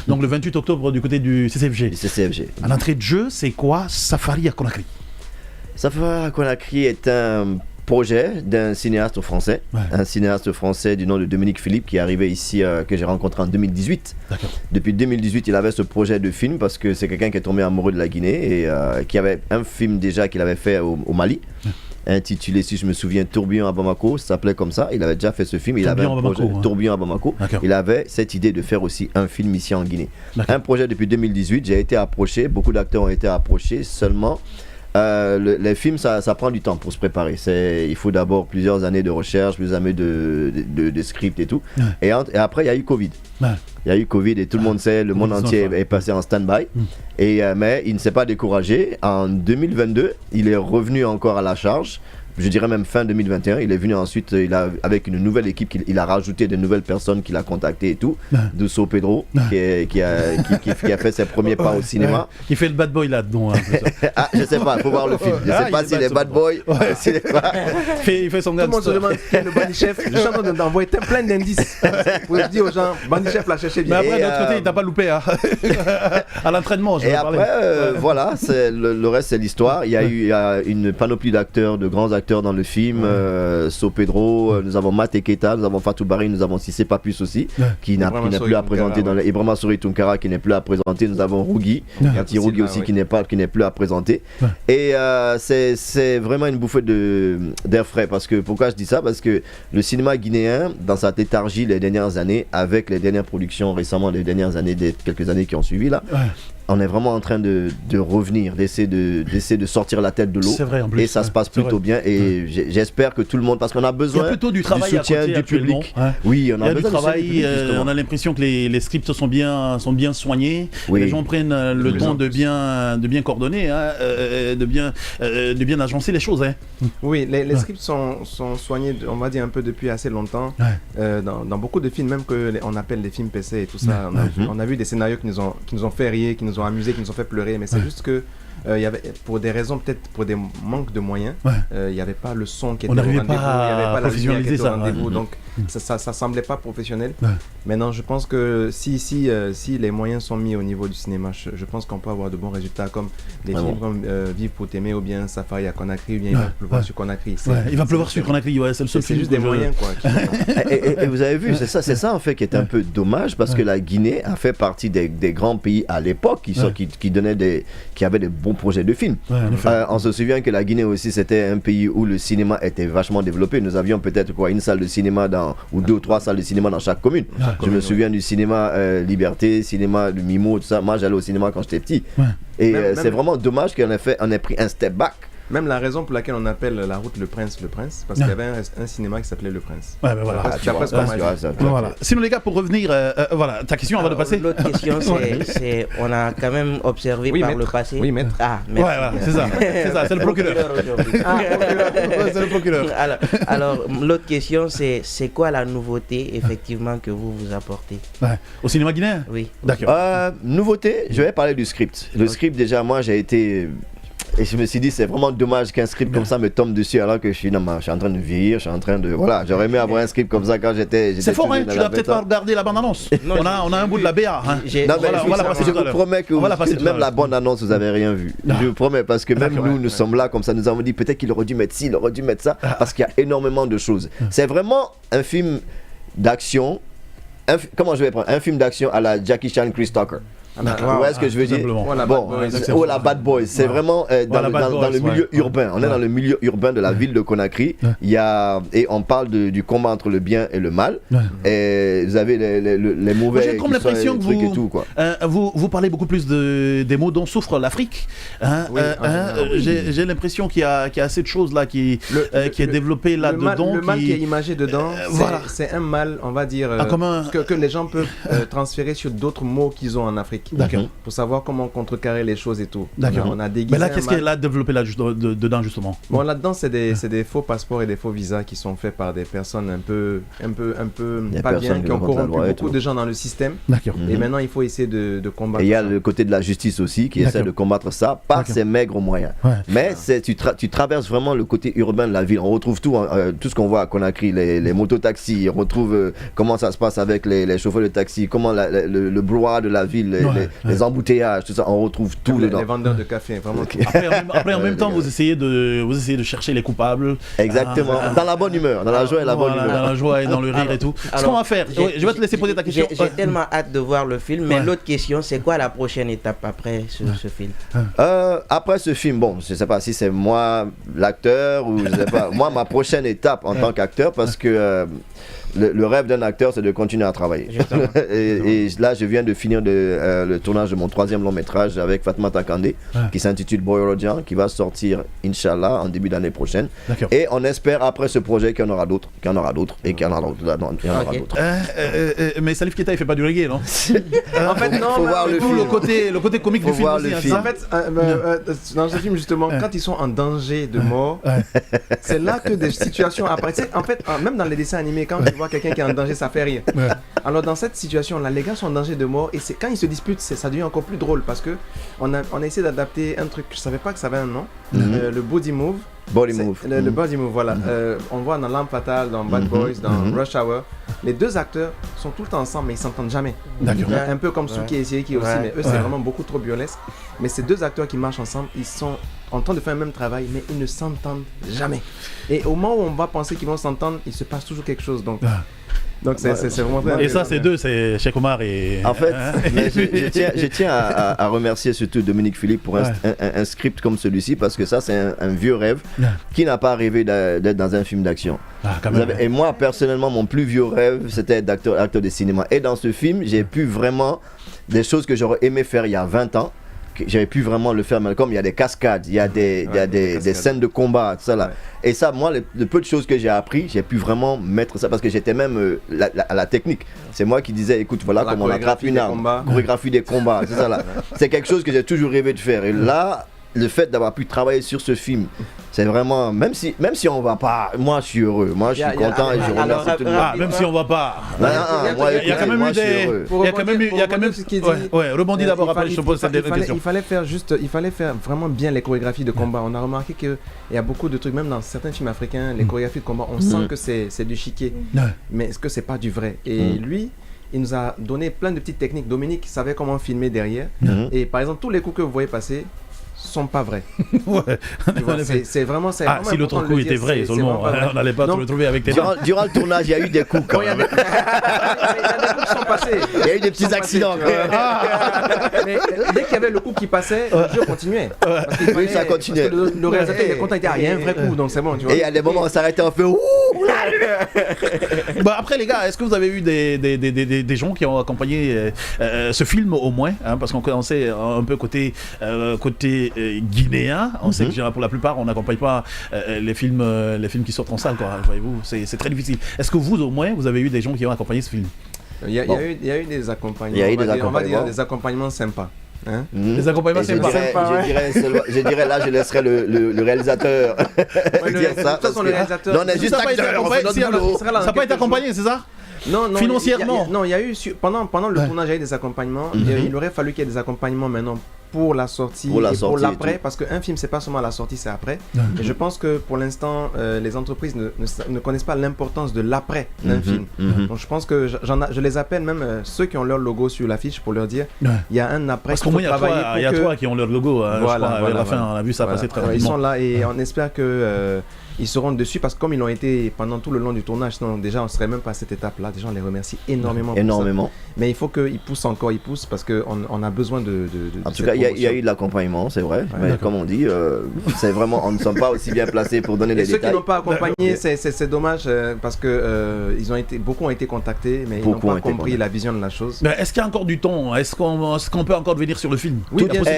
Donc le 28 octobre du côté du CCFG. Du CCFG. À l'entrée de jeu, c'est quoi Safari à Conakry? Safari à Conakry est un projet d'un cinéaste français, un cinéaste français du nom de Dominique Philippe qui est arrivé ici, que j'ai rencontré en 2018. Depuis 2018, il avait ce projet de film parce que c'est quelqu'un qui est tombé amoureux de la Guinée et qui avait un film déjà qu'il avait fait au Mali, intitulé, si je me souviens, Tourbillon à Bamako, ça s'appelait comme ça. Il avait déjà fait ce film, il avait un projet, Tourbillon à Bamako. Il avait cette idée de faire aussi un film ici en Guinée. Un projet depuis 2018, j'ai été approché, beaucoup d'acteurs ont été approchés, seulement les films, ça prend du temps pour se préparer. Il faut d'abord plusieurs années de recherche, plusieurs années de script et tout. Et après, il y a eu Covid. Il y a eu Covid et tout le monde sait, le monde entier est passé en stand-by. Mais il ne s'est pas découragé. En 2022, il est revenu encore à la charge. Je dirais même fin 2021, il est venu ensuite, avec une nouvelle équipe, il a rajouté de nouvelles personnes qu'il a contactées et tout. Douceau Pedro, qui a fait ses premiers pas au cinéma. Qui fait le bad boy là-dedans. Je sais pas, il faut voir le film. Je sais pas s'il est bad boy. Il fait son gars. Tout le monde se demande qui est le Bandi Chef. Je suis en train d'envoyer plein d'indices pour dire aux gens, Bandi Chef l'a cherché bien. Mais après, de l'autre côté, il t'a pas loupé à l'entraînement. Et après, voilà, le reste c'est l'histoire. Il y a une panoplie d'acteurs, de grands acteurs dans le film, So Pedro, nous avons Matt Eketa, nous avons Fatou Bari, nous avons Sissé Papus aussi, qui n'est plus à présenter dans les Ibrahima Souri Tunkara qui n'est plus à présenter, nous avons Rougui, Yati Rougui aussi qui n'est plus à présenter. Et c'est vraiment une bouffée d'air frais, parce que pourquoi je dis ça? Parce que le cinéma guinéen, dans sa léthargie les dernières années, avec les dernières productions récemment, les dernières années, des quelques années qui ont suivi là, on est vraiment en train de revenir, d'essayer de sortir la tête de l'eau. Et ça se passe plutôt bien. Et j'espère que tout le monde, parce qu'on a besoin du soutien du public. Oui, on a besoin du travail. On a l'impression que les scripts sont bien soignés. Les gens prennent le temps de bien coordonner, de bien agencer les choses. Oui, les scripts sont soignés, on va dire un peu depuis assez longtemps. Dans beaucoup de films, même qu'on appelle les films PC et tout ça, on a vu des scénarios qui nous ont fait rire, qui nous ont amusés, qui nous ont fait pleurer, mais c'est juste que il y avait, pour des raisons, peut-être pour des manques de moyens, il n'y avait pas le son qui était au rendez-vous, il n'y avait pas la lumière qui était au rendez-vous, donc ça semblait pas professionnel. Maintenant, je pense que si les moyens sont mis au niveau du cinéma, je pense qu'on peut avoir de bons résultats, comme les films comme Vivre pour t'aimer, ou bien Safari à Conakry, ou bien Il va pleuvoir sur Conakry. Il va pleuvoir sur Conakry, c'est le seul film. C'est juste des moyens, quoi. Et vous avez vu, c'est ça en fait qui est un peu dommage, parce que la Guinée a fait partie des grands pays à l'époque qui avaient des bons projets de films. On se souvient que la Guinée aussi, c'était un pays où le cinéma était vachement développé. Nous avions peut-être une salle de cinéma ou 2 ou 3 salles de cinéma dans chaque commune. Je me souviens du cinéma Liberté, cinéma de Mimo, tout ça. Moi, j'allais au cinéma quand j'étais petit. Et c'est vraiment dommage qu'on ait pris un step back. Même la raison pour laquelle on appelle la route Le Prince, parce qu'il y avait un cinéma qui s'appelait Le Prince. Voilà. Sinon les gars, pour revenir, voilà, ta question avant de passer. L'autre question, c'est on a quand même observé par le passé. Oui, maître. Ah, maître. C'est ça, c'est le procureur. C'est le procureur. Alors l'autre question, c'est quoi la nouveauté effectivement que vous apportez au cinéma guinéen? Oui. D'accord. Nouveauté, je vais parler du script. Le script, déjà, moi, j'ai été... Et je me suis dit, c'est vraiment dommage qu'un script comme ça me tombe dessus alors que je suis en train de vieillir, je suis en train de... Voilà, j'aurais aimé avoir un script comme ça quand j'étais... C'est fort, hein, tu n'as peut-être pas regardé la bande-annonce. On a un bout de la BA. Je vous promets que même la bande-annonce, vous n'avez rien vu. Je vous promets, parce que même nous sommes là comme ça, nous avons dit peut-être qu'il aurait dû mettre ci, il aurait dû mettre ça, parce qu'il y a énormément de choses. C'est vraiment un film d'action, comment je vais prendre? Un film d'action à la Jackie Chan, Chris Tucker. Vous voyez ce que je veux dire? La Bad Boys, c'est vraiment dans le milieu urbain. On est dans le milieu urbain de la ville de Conakry. Et on parle du combat entre le bien et le mal. Et vous avez les mauvais. J'ai comme l'impression que vous parlez beaucoup plus des maux dont souffre l'Afrique. J'ai l'impression qu'il y a assez de choses là qui est développé là-dedans. Le mal qui est imagé dedans, c'est un mal, on va dire, que les gens peuvent transférer sur d'autres maux qu'ils ont en Afrique. technique pour savoir comment contrecarrer les choses et tout. D'accord. On a déguisé. Mais là, qu'est-ce qu'elle a développé dedans justement? Bon, là-dedans, c'est des faux passeports et des faux visas qui sont faits par des personnes un peu pas bien, qui ont corrompu beaucoup de gens dans le système. D'accord. Et maintenant, il faut essayer de combattre. Et il y a le côté de la justice aussi qui essaie de combattre ça par ses maigres moyens. Mais tu traverses vraiment le côté urbain de la ville. On retrouve tout ce qu'on voit à Conakry, les mototaxis. On retrouve comment ça se passe avec les chauffeurs de taxi, comment le brouhaha de la ville, les embouteillages, tout ça. On retrouve tout dedans. Les vendeurs de café, vraiment. Après, en même temps, vous essayez de chercher les coupables. Exactement. Dans la bonne humeur, dans la joie et la bonne humeur. Dans la joie et dans le rire et tout. Ce qu'on va faire, je vais te laisser poser ta question. J'ai tellement hâte de voir le film, mais l'autre question, c'est quoi la prochaine étape après ce film? Après ce film, bon, je sais pas si c'est moi l'acteur ou je sais pas. Moi, ma prochaine étape en tant qu'acteur, parce que le rêve d'un acteur, c'est de continuer à travailler. et là, je viens de finir le tournage de mon 3e long métrage avec Fatmata Kandé, qui s'intitule Boyorodian, qui va sortir, Inch'Allah, en début d'année prochaine. Et on espère, après ce projet, qu'il y en aura d'autres, et qu'il y en aura d'autres. Mais Salif Keita, il fait pas du reggae, non? En fait, non, faut voir le film. Le côté comique du film aussi. En fait, dans ce film, justement, quand ils sont en danger de mort, c'est là que des situations apparaissent. En fait, même dans les dessins animés, quand tu vois quelqu'un qui est en danger, ça fait rire. Alors dans cette situation-là, les gars sont en danger de mort et quand ils se disputent, ça devient encore plus drôle parce que on a essayé d'adapter un truc, je savais pas que ça avait un nom, le body move. Le body move, voilà. On voit dans L'Arme Fatale, dans Bad Boys, dans Rush Hour, les deux acteurs sont tout le temps ensemble mais ils s'entendent jamais. Un peu comme Suki et Sieki aussi, mais eux c'est vraiment beaucoup trop burlesque. Mais ces deux acteurs qui marchent ensemble, ils sont en train de faire le même travail mais ils ne s'entendent jamais. Et au moment où on va penser qu'ils vont s'entendre, il se passe toujours quelque chose. Donc c'est vraiment très. Et ça, c'est deux, c'est Cheikh Omar et. En fait, je tiens à remercier surtout Dominique Philippe pour un script comme celui-ci, parce que ça, c'est un vieux rêve qui n'a pas rêvé d'être dans un film d'action. Et moi, personnellement, mon plus vieux rêve, c'était d'être acteur de cinéma. Et dans ce film, j'ai pu vraiment des choses que j'aurais aimé faire il y a 20 ans. J'avais pu vraiment le faire, mais comme il y a des cascades, il y a des scènes de combat, tout ça là. Et ça, moi, le peu de choses que j'ai appris, j'ai pu vraiment mettre ça, parce que j'étais même à la technique. C'est moi qui disais, écoute, voilà comment on attrape une arme, chorégraphie des combats, c'est ça là. C'est quelque chose que j'ai toujours rêvé de faire. Et là, le fait d'avoir pu travailler sur ce film, c'est vraiment, même si on va pas, moi je suis heureux, moi je suis content et je remercie tout le monde. Même si on va pas. Il y a quand même eu des. Rebondis d'abord, après je te pose cette question. Il fallait faire vraiment bien les chorégraphies de combat. On a remarqué qu'il y a beaucoup de trucs, même dans certains films africains, les chorégraphies de combat, on sent que c'est du chiquet, mais est-ce que c'est pas du vrai? Et lui, il nous a donné plein de petites techniques. Dominique savait comment filmer derrière. Et par exemple, tous les coups que vous voyez passer sont pas vrais. C'est vraiment ça. Si l'autre coup était vrai, seulement on n'allait pas te le trouver avec tes mains. Durant le tournage, il y a eu des coups quand même. Il y a des coups qui sont passés. Il y a eu des petits accidents. Mais dès qu'il y avait le coup qui passait, le jeu continuait. Oui, ça continuait. Le réalisateur était content, il dit, il y a un vrai coup, donc c'est bon. Et il y a des moments où on s'arrêtait un peu. Après les gars, est-ce que vous avez eu des gens qui ont accompagné ce film au moins, parce qu'on connaissait un peu côté guinéen, on sait que pour la plupart on n'accompagne pas les films qui sortent en salle, quoi, voyez-vous, c'est très difficile. Est-ce que vous au moins vous avez eu des gens qui ont accompagné ce film? Il y a eu des accompagnements, on va dire des accompagnements sympas. Les accompagnements sympas. Je dirais là, je laisserai le réalisateur dire ça. De toute façon, le réalisateur. Non, on est juste acteur, on fait notre boulot. Ça n'a pas été accompagné, c'est ça? Non, financièrement. Il y a eu pendant le tournage, il y a eu des accompagnements. Il aurait fallu qu'il y ait des accompagnements maintenant pour la sortie et pour l'après, parce qu'un film c'est pas seulement la sortie, c'est après. Et je pense que pour l'instant les entreprises ne connaissent pas l'importance de l'après d'un film. Donc je pense que je les appelle même ceux qui ont leur logo sur l'affiche pour leur dire il y a un après. Parce qu'au moins il y a trois qui ont leur logo. Voilà, à la fin on a vu ça passer très rapidement. Ils sont là et on espère que ils seront dessus, parce que comme ils l'ont été pendant tout le long du tournage, sinon déjà on serait même pas à cette étape là. Déjà on les remercie énormément pour ça. Mais il faut qu'ils poussent encore, parce qu'on a besoin de en tout cas il y a eu de l'accompagnement, c'est vrai, mais comme on dit c'est vraiment, on ne sommes pas aussi bien placés pour donner les détails. Ceux qui n'ont pas accompagné, c'est dommage, parce que beaucoup ont été contactés, mais ils n'ont pas compris la vision de la chose. Mais est-ce qu'il y a encore du temps? Est-ce qu'on peut encore venir sur le film? Oui, bien sûr.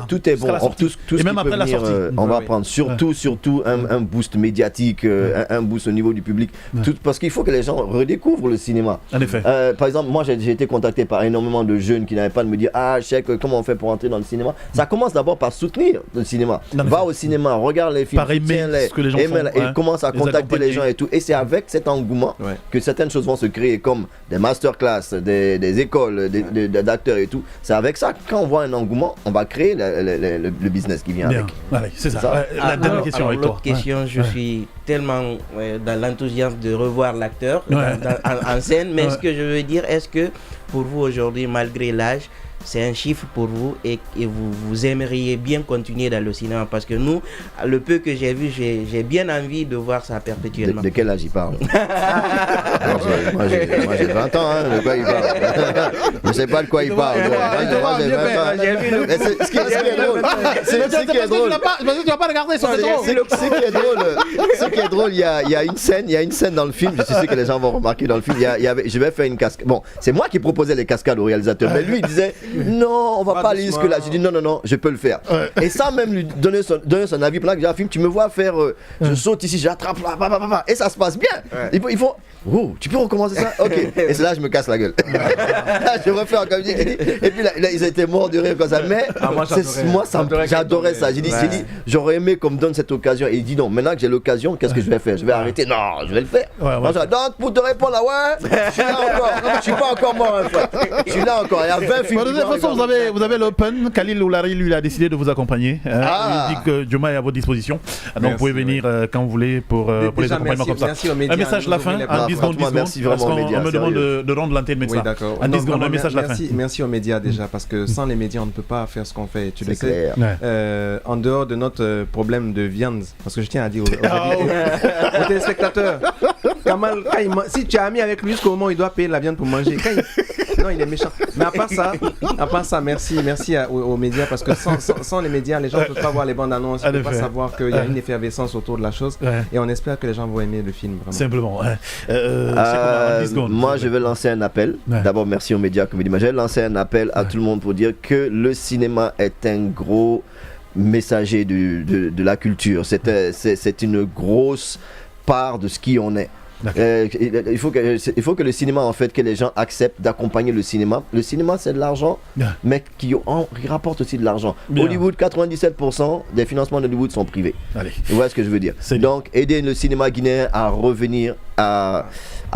Tout est bon, tout ce et même après la sortie, on va prendre surtout surtout un boost médiatique, un boost au niveau du public, parce qu'il faut que les gens redécouvrent le cinéma. En effet. Par exemple, moi j'ai été contacté par énormément de jeunes qui n'avaient pas de me dire Cheikh, comment on fait pour entrer dans le cinéma. Ça commence d'abord par soutenir le cinéma. Va au cinéma, regarde les films, aimer ce que les gens font, et commence à contacter les gens et tout. Et c'est avec cet engouement que certaines choses vont se créer, comme des masterclass, des écoles d'acteurs et tout. C'est avec ça, quand on voit un engouement, on va créer le business qui vient avec. Allez, c'est ça. La dernière question avec toi. L'autre question, je suis tellement dans l'enthousiasme de revoir l'acteur en scène, mais ce que je veux dire, est-ce que pour vous aujourd'hui, malgré l'âge, c'est un chiffre pour vous et vous aimeriez bien continuer dans le cinéma? Parce que nous, le peu que j'ai vu, j'ai bien envie de voir ça perpétuellement. De quel âge il parle? Moi j'ai 20 ans, hein, de quoi il parle? Je ne sais pas de quoi il parle. Moi j'ai 20 ans. Ce qui est drôle, c'est qui est drôle. Parce que tu vas pas regarder sur Ce qui est drôle, il y a une scène dans le film, je suis sûr que les gens vont remarquer dans le film, je vais faire une cascade. Bon, c'est moi qui proposais les cascades au réalisateur, mais lui il disait non, on va pas aller jusque là. J'ai dit non, je peux le faire. Et sans même lui donner son avis, pendant que j'ai un film, tu me vois faire, je saute ici, j'attrape là, et ça se passe bien. Ils font, tu peux recommencer ça? Ok. Et c'est là que je me casse la gueule. Je refais encore. Et puis là, ils étaient morts de rire comme ça. Mais moi, j'adorais ça. J'ai dit, j'aurais aimé qu'on me donne cette occasion. Et il dit non, maintenant que j'ai l'occasion, qu'est-ce que je vais faire? Je vais arrêter? Non, je vais le faire. Donc pour te répondre là, je suis là encore. Je suis pas encore mort, je suis là encore. Il y a 20 films. De toute façon, vous avez l'Open. Khalil Oulari, lui, a décidé de vous accompagner. Il dit que Joma est à votre disposition. Donc, vous pouvez venir quand vous voulez pour les accompagnements comme ça. Un message la fin, en 10 secondes. Merci vraiment aux médias. On me demande de rendre l'antenne médecin. Oui, d'accord. En 10 secondes, un message la fin. Merci aux médias déjà, parce que sans les médias, on ne peut pas faire ce qu'on fait. Tu le sais. En dehors de notre problème de viande, parce que je tiens à dire aux téléspectateurs, Kamal, si tu es ami avec lui jusqu'au moment où il doit payer la viande pour manger, non, il est méchant. Mais à part ça, merci aux médias, parce que sans les médias, les gens ne peuvent pas voir les bandes annonces, ils ne peuvent pas savoir qu'il y a une effervescence autour de la chose. Et on espère que les gens vont aimer le film. Vraiment. Simplement. Moi, je vais lancer un appel. D'abord, merci aux médias, comme il dit. Je vais lancer un appel à tout le monde pour dire que le cinéma est un gros messager de la culture. C'est une grosse part de ce qui on est. Il faut que le cinéma, en fait, que les gens acceptent d'accompagner le cinéma. Le cinéma, c'est de l'argent, mais qui rapporte aussi de l'argent. Hollywood, 97% des financements d'Hollywood sont privés. Vous voyez ce que je veux dire? Donc, aider le cinéma guinéen à revenir à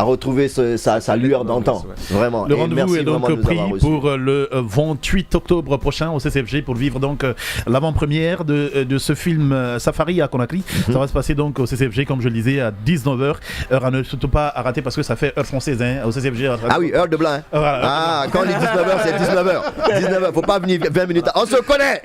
retrouver sa lueur d'antan. Vraiment. Le rendez-vous est donc pris pour le 28 octobre prochain au CCFG pour vivre donc l'avant-première de ce film Safari à Conakry. Ça va se passer donc au CCFG, comme je le disais, à 19h. Heure à ne surtout pas à rater parce que ça fait heure française au CCFG. Ah oui, heure de blanc. Quand on dit 19h, c'est 19h. 19h, faut pas venir 20 minutes. On se connaît.